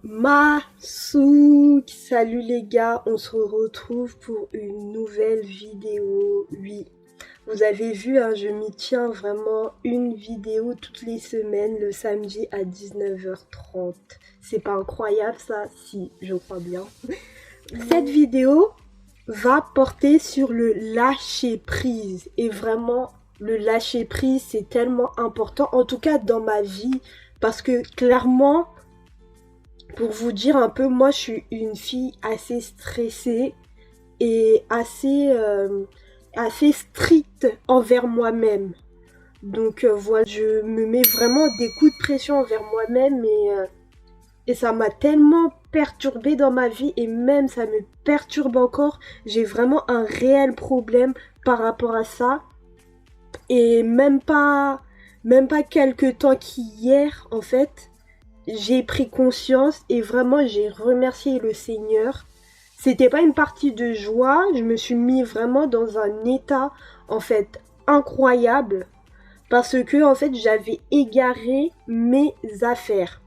Masouk, salut les gars, on se retrouve pour une nouvelle vidéo. Oui, vous avez vu, hein, je m'y tiens vraiment une vidéo toutes les semaines le samedi à 19h30. C'est pas incroyable ça? Si, je crois bien. Cette vidéo va porter sur le lâcher prise et vraiment le lâcher prise c'est tellement important, en tout cas dans ma vie, parce que clairement, pour vous dire un peu, moi je suis une fille assez stressée et assez stricte envers moi-même. Donc voilà, je me mets vraiment des coups de pression envers moi-même et ça m'a tellement perturbée dans ma vie et même ça me perturbe encore. J'ai vraiment un réel problème par rapport à ça. Et même pas quelques temps qu'hier, en fait, j'ai pris conscience et vraiment j'ai remercié le Seigneur. C'était pas une partie de joie, je me suis mis vraiment dans un état en fait incroyable parce que en fait j'avais égaré mes affaires.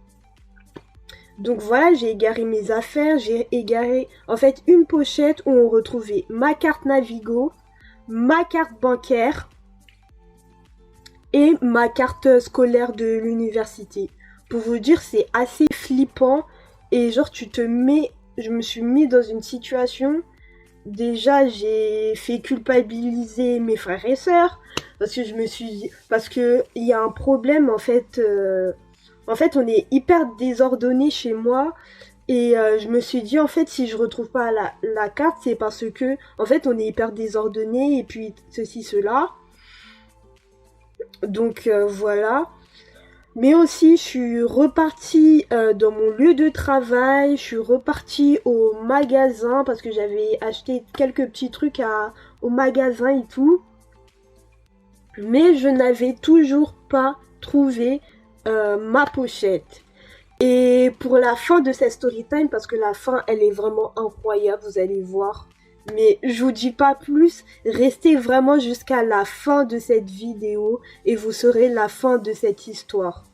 Donc voilà, j'ai égaré mes affaires, j'ai égaré en fait une pochette où on retrouvait ma carte Navigo, ma carte bancaire et ma carte scolaire de l'université. Pour vous dire, c'est assez flippant et genre je me suis mis dans une situation. Déjà, j'ai fait culpabiliser mes frères et sœurs parce que il y a un problème en fait, on est hyper désordonné chez moi. Et je me suis dit, en fait, si je retrouve pas la carte, c'est parce que, en fait, on est hyper désordonné et puis ceci, cela. Donc voilà. Mais aussi, je suis repartie dans mon lieu de travail, je suis repartie au magasin parce que j'avais acheté quelques petits trucs au magasin et tout. Mais je n'avais toujours pas trouvé ma pochette. Et pour la fin de cette story time, parce que la fin, elle est vraiment incroyable, vous allez voir. Mais je vous dis pas plus, restez vraiment jusqu'à la fin de cette vidéo et vous saurez la fin de cette histoire.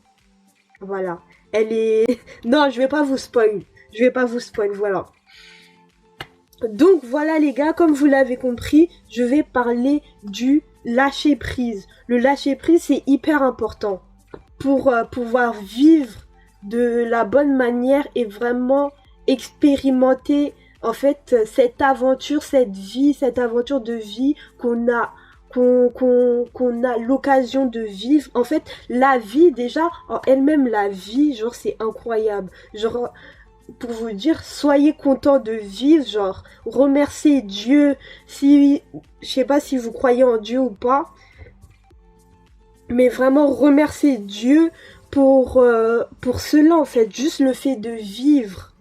Voilà. Elle est... Non, je vais pas vous spoil. Je vais pas vous spoil, voilà. Donc voilà les gars, comme vous l'avez compris, je vais parler du lâcher prise. Le lâcher prise, c'est hyper important pour pouvoir vivre de la bonne manière et vraiment expérimenter en fait cette aventure, cette aventure de vie qu'on a l'occasion de vivre. En fait, la vie déjà en elle-même, la vie, genre c'est incroyable. Genre pour vous dire, soyez content de vivre, genre remerciez Dieu. Si je sais pas si vous croyez en Dieu ou pas, mais vraiment remercier Dieu pour cela en fait, juste le fait de vivre,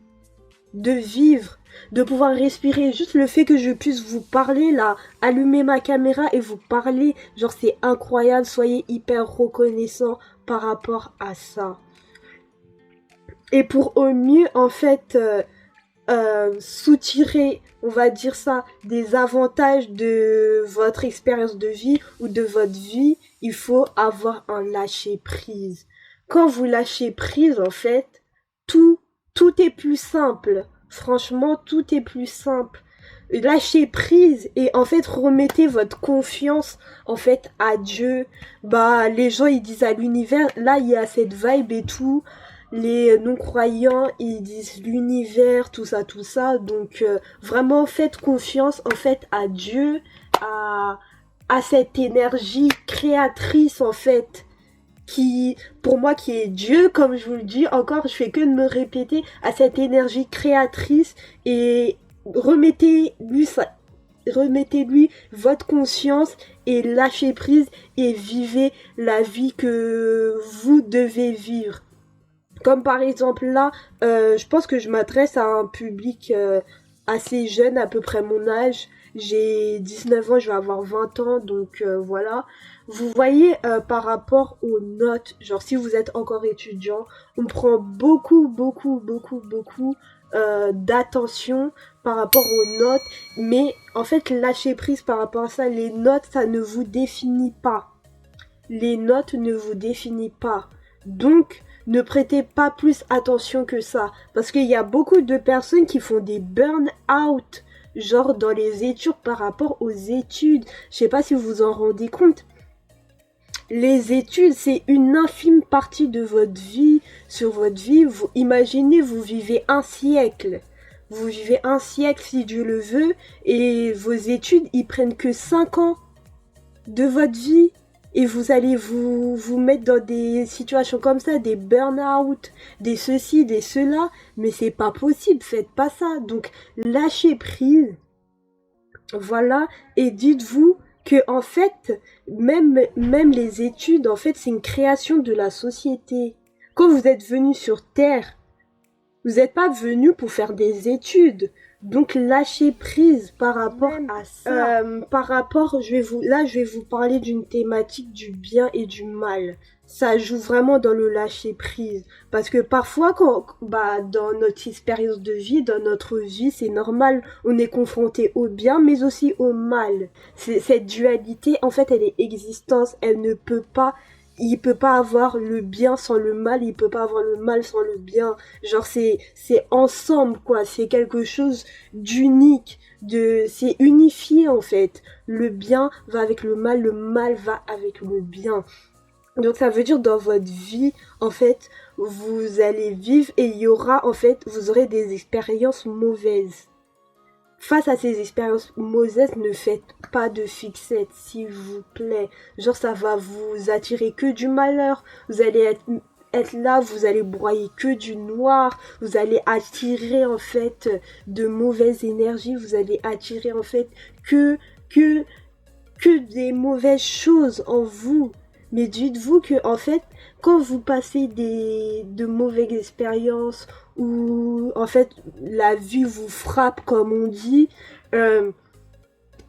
de pouvoir respirer, juste le fait que je puisse vous parler là, allumer ma caméra et vous parler, genre c'est incroyable, soyez hyper reconnaissants par rapport à ça. Et pour au mieux en fait soutirer, on va dire ça, des avantages de votre expérience de vie ou de votre vie, il faut avoir un lâcher prise. Quand vous lâchez prise, en fait, tout, tout est plus simple. Franchement, tout est plus simple. Lâchez prise et en fait remettez votre confiance en fait à Dieu. Bah les gens ils disent à l'univers, là il y a cette vibe et tout. Les non-croyants, ils disent l'univers, tout ça, tout ça. Donc, vraiment, faites confiance, en fait, à Dieu, à, à cette énergie créatrice, en fait, qui, pour moi, qui est Dieu, comme je vous le dis, encore, je fais que de me répéter, à cette énergie créatrice et remettez-lui votre conscience et lâchez prise et vivez la vie que vous devez vivre. Comme par exemple là, je pense que je m'adresse à un public assez jeune, à peu près mon âge. J'ai 19 ans, je vais avoir 20 ans, donc voilà. Vous voyez, par rapport aux notes, genre si vous êtes encore étudiant, on prend beaucoup d'attention par rapport aux notes. Mais en fait, lâcher prise par rapport à ça, les notes, ça ne vous définit pas. Les notes ne vous définissent pas. Donc, Ne prêtez pas plus attention que ça. Parce qu'il y a beaucoup de personnes qui font des burn-out, genre dans les études par rapport aux études. Je sais pas si vous vous en rendez compte. Les études, c'est une infime partie de votre vie, sur votre vie. Vous imaginez, vous vivez un siècle. Vous vivez un siècle si Dieu le veut, et vos études, ils prennent que 5 ans de votre vie. Et vous allez vous mettre dans des situations comme ça, des burn-out, des ceci, des cela. Mais c'est pas possible, faites pas ça. Donc, lâchez prise. Voilà. Et dites-vous que, en fait, même les études, en fait, c'est une création de la société. Quand vous êtes venu sur Terre, vous n'êtes pas venu pour faire des études. Donc lâchez prise par rapport à ça. Par rapport, je vais vous parler d'une thématique du bien et du mal. Ça joue vraiment dans le lâcher prise. Parce que parfois, dans notre expérience de vie, dans notre vie, c'est normal, on est confronté au bien, mais aussi au mal. Cette dualité, en fait, elle est existence. Il peut pas avoir le bien sans le mal, il peut pas avoir le mal sans le bien. Genre c'est ensemble quoi, c'est quelque chose d'unique, c'est unifié en fait. Le bien va avec le mal va avec le bien. Donc ça veut dire dans votre vie, en fait, vous allez vivre et il y aura en fait, vous aurez des expériences mauvaises. Face à ces expériences mauvaises, ne faites pas de fixette, s'il vous plaît. Genre, ça va vous attirer que du malheur. Vous allez être là, vous allez broyer que du noir. Vous allez attirer, en fait, de mauvaises énergies. Vous allez attirer, en fait, que des mauvaises choses en vous. Mais dites-vous que, en fait, quand vous passez de mauvaises expériences où, en fait, la vie vous frappe, comme on dit,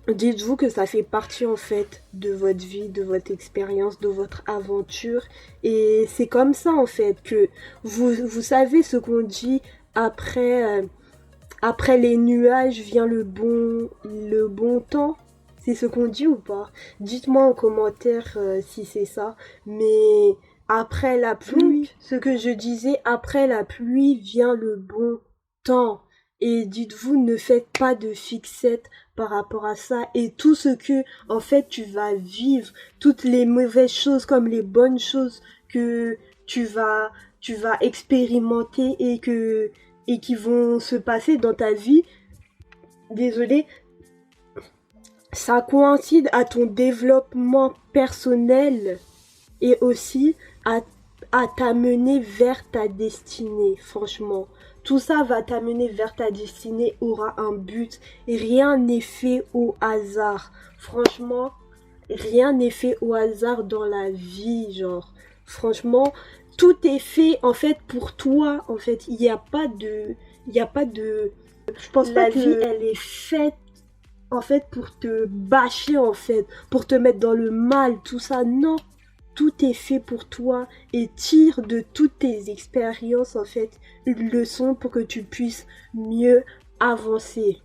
dites-vous que ça fait partie, en fait, de votre vie, de votre expérience, de votre aventure. Et c'est comme ça, en fait, que vous savez ce qu'on dit après les nuages vient le bon temps. C'est ce qu'on dit ou pas? Dites-moi en commentaire si c'est ça. Mais après la pluie, ce que je disais, après la pluie vient le bon temps. Et dites-vous, ne faites pas de fixette par rapport à ça. Et tout ce que, en fait, tu vas vivre, toutes les mauvaises choses comme les bonnes choses que tu vas expérimenter et qui vont se passer dans ta vie, désolé, ça coïncide à ton développement personnel et aussi à t'amener vers ta destinée, franchement. Tout ça va t'amener vers ta destinée, aura un but. Et rien n'est fait au hasard. Franchement, rien n'est fait au hasard dans la vie, genre. Franchement, tout est fait, en fait, pour toi. En fait, il n'y a pas de... Je pense pas que la vie, elle est faite en fait pour te bâcher en fait, pour te mettre dans le mal, tout ça. Non, tout est fait pour toi et tire de toutes tes expériences en fait une leçon pour que tu puisses mieux avancer.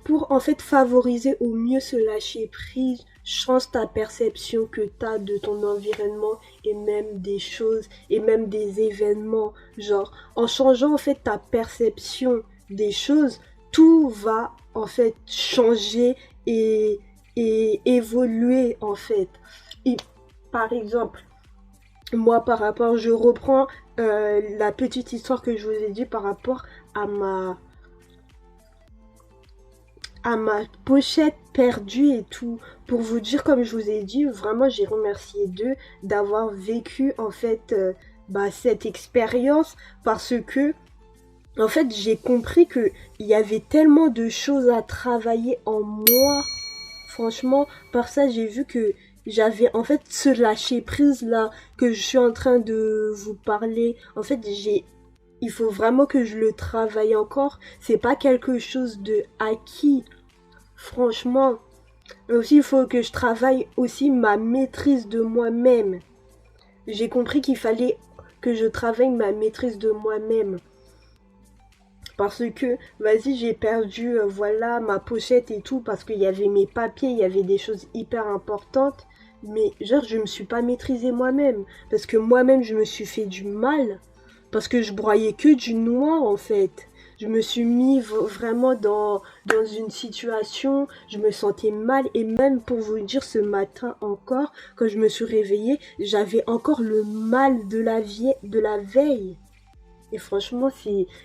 Pour en fait favoriser au mieux ce lâcher prise, change ta perception que tu as de ton environnement et même des choses et même des événements. Genre, en changeant en fait ta perception des choses, tout va en fait changer et évoluer en fait. Et par exemple, moi je reprends la petite histoire que je vous ai dit par rapport à ma pochette perdue et tout. Pour vous dire, comme je vous ai dit, vraiment j'ai remercié d'eux d'avoir vécu en fait cette expérience parce que en fait j'ai compris que il y avait tellement de choses à travailler en moi. Franchement, par ça j'ai vu que j'avais en fait ce lâcher prise là que je suis en train de vous parler. En fait il faut vraiment que je le travaille encore. C'est pas quelque chose de acquis. Franchement, aussi il faut que je travaille aussi ma maîtrise de moi-même. J'ai compris qu'il fallait que je travaille ma maîtrise de moi-même. Parce que, vas-y, j'ai perdu, voilà, ma pochette et tout, parce qu'il y avait mes papiers, il y avait des choses hyper importantes. mais genre je me suis pas maîtrisée moi-même, parce que moi-même je me suis fait du mal, parce que je broyais que du noir en fait. Je me suis mis vraiment dans une situation, je me sentais mal et même pour vous dire ce matin encore, quand je me suis réveillée, j'avais encore le mal de la veille. Et franchement,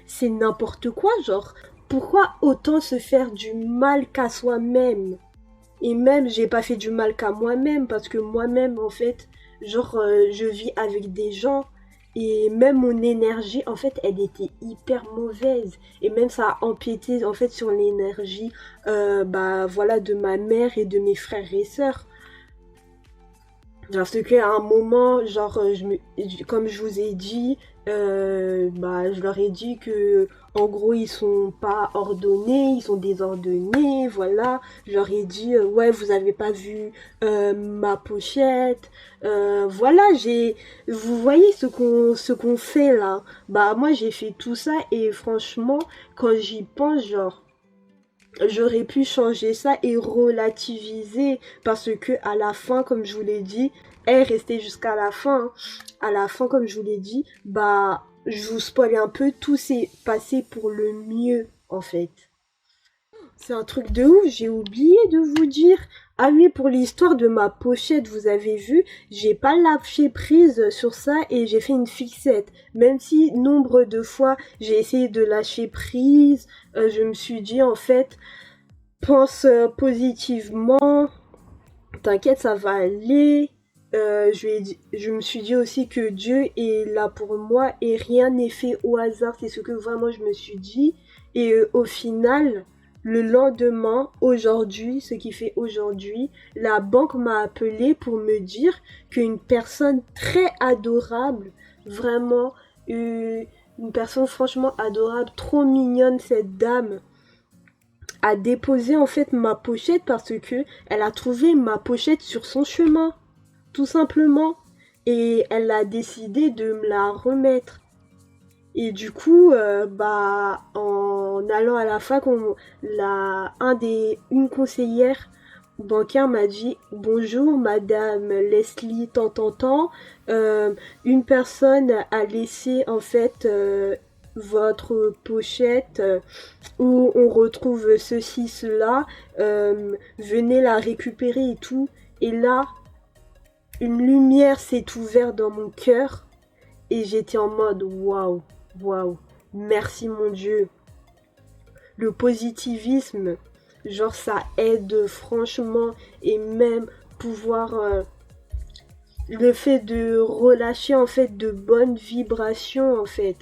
c'est n'importe quoi, genre. Pourquoi autant se faire du mal qu'à soi-même? Et même, j'ai pas fait du mal qu'à moi-même, parce que moi-même, en fait, genre, je vis avec des gens, et même mon énergie, en fait, elle était hyper mauvaise. Et même ça a empiété, en fait, sur l'énergie, bah, voilà, de ma mère et de mes frères et sœurs. Parce qu'à un moment, genre, comme je vous ai dit, bah, je leur ai dit que, en gros, ils sont pas ordonnés, ils sont désordonnés, voilà. Je leur ai dit, ouais, vous avez pas vu ma pochette, voilà. Vous voyez ce qu'on fait là. Bah, moi, j'ai fait tout ça et franchement, quand j'y pense, genre. J'aurais pu changer ça et relativiser parce que à la fin, comme je vous l'ai dit, elle restait jusqu'à la fin. Hein. À la fin, comme je vous l'ai dit, bah, je vous spoil un peu, tout s'est passé pour le mieux en fait. C'est un truc de ouf, j'ai oublié de vous dire. Ah oui, pour l'histoire de ma pochette, vous avez vu, j'ai pas lâché prise sur ça et j'ai fait une fixette. Même si nombre de fois j'ai essayé de lâcher prise, je me suis dit en fait, pense positivement, t'inquiète, ça va aller. Je me suis dit aussi que Dieu est là pour moi et rien n'est fait au hasard, c'est ce que vraiment je me suis dit. Et au final, le lendemain, aujourd'hui, ce qui fait aujourd'hui, la banque m'a appelé pour me dire qu'une personne très adorable, vraiment, une personne franchement adorable, trop mignonne cette dame, a déposé en fait ma pochette parce que elle a trouvé ma pochette sur son chemin, tout simplement. Et elle a décidé de me la remettre. Et du coup, bah, en allant à la fac, une conseillère bancaire m'a dit bonjour Madame Leslie tant. Une personne a laissé en fait votre pochette où on retrouve ceci, cela. Venez la récupérer et tout. Et là, une lumière s'est ouverte dans mon cœur et j'étais en mode waouh, waouh, merci mon Dieu. Le positivisme, genre ça aide franchement et même pouvoir le fait de relâcher en fait de bonnes vibrations en fait.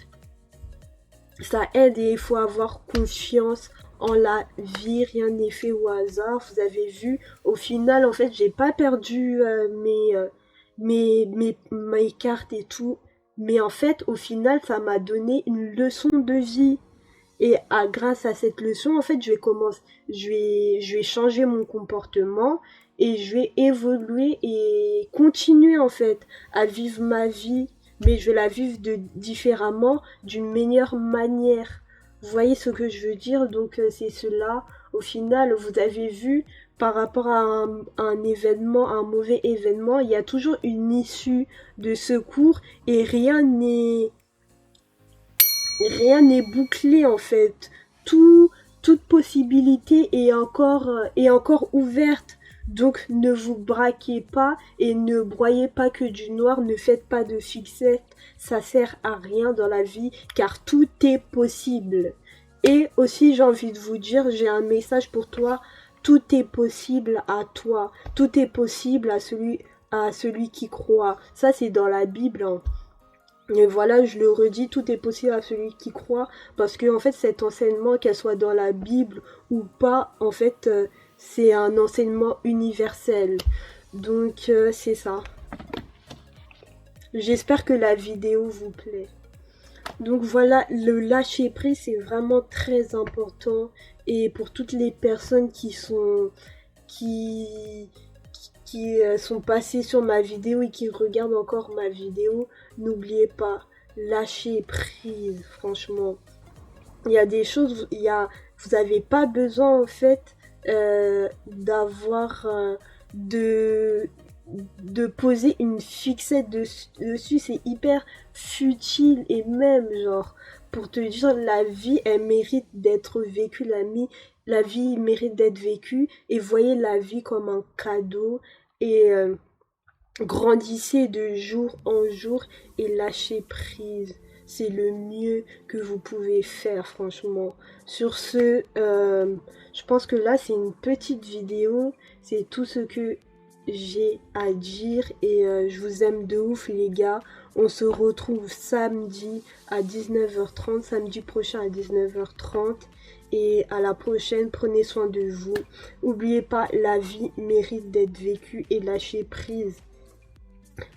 Ça aide et il faut avoir confiance en la vie, rien n'est fait au hasard. Vous avez vu, au final, en fait, j'ai pas perdu mes cartes et tout. Mais en fait, au final, ça m'a donné une leçon de vie. Et grâce à cette leçon, en fait, je vais changer mon comportement et je vais évoluer et continuer en fait à vivre ma vie, mais je vais la vivre différemment, d'une meilleure manière. Vous voyez ce que je veux dire? Donc c'est cela. Au final, vous avez vu, par rapport à un événement, un mauvais événement, il y a toujours une issue de secours et rien n'est bouclé en fait. Toute possibilité est encore ouverte. Donc ne vous braquez pas et ne broyez pas que du noir, ne faites pas de fixette, ça sert à rien dans la vie car tout est possible. Et aussi j'ai envie de vous dire, j'ai un message pour toi, tout est possible à toi, tout est possible à celui qui croit. Ça c'est dans la Bible. Hein. Et voilà, je le redis, tout est possible à celui qui croit, parce que en fait, cet enseignement, qu'elle soit dans la Bible ou pas, en fait, c'est un enseignement universel. Donc, c'est ça. J'espère que la vidéo vous plaît. Donc voilà, le lâcher prise, c'est vraiment très important. Et pour toutes les personnes qui, qui sont passées sur ma vidéo et qui regardent encore ma vidéo, n'oubliez pas, lâcher prise, franchement. Il y a des choses, vous n'avez pas besoin en fait d'avoir de de poser une fixette dessus, c'est hyper futile. Et même, genre, pour te dire, la vie, elle mérite d'être vécue, la vie mérite d'être vécue. Et voyez la vie comme un cadeau. Et grandissez de jour en jour et lâchez prise. C'est le mieux que vous pouvez faire, franchement. Sur ce, je pense que là, c'est une petite vidéo. C'est tout ce que j'ai à dire. Et je vous aime de ouf, les gars. On se retrouve samedi à 19h30, samedi prochain à 19h30. Et à la prochaine, prenez soin de vous. N'oubliez pas, la vie mérite d'être vécue et lâchez prise.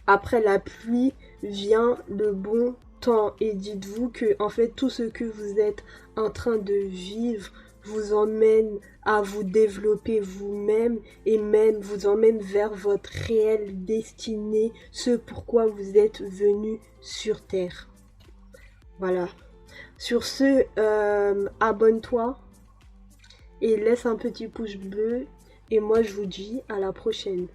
Après la pluie vient le bon temps et dites-vous que en fait tout ce que vous êtes en train de vivre vous emmène à vous développer vous-même et même vous emmène vers votre réelle destinée, ce pourquoi vous êtes venu sur Terre. Voilà. Sur ce, abonne-toi et laisse un petit pouce bleu et moi je vous dis à la prochaine.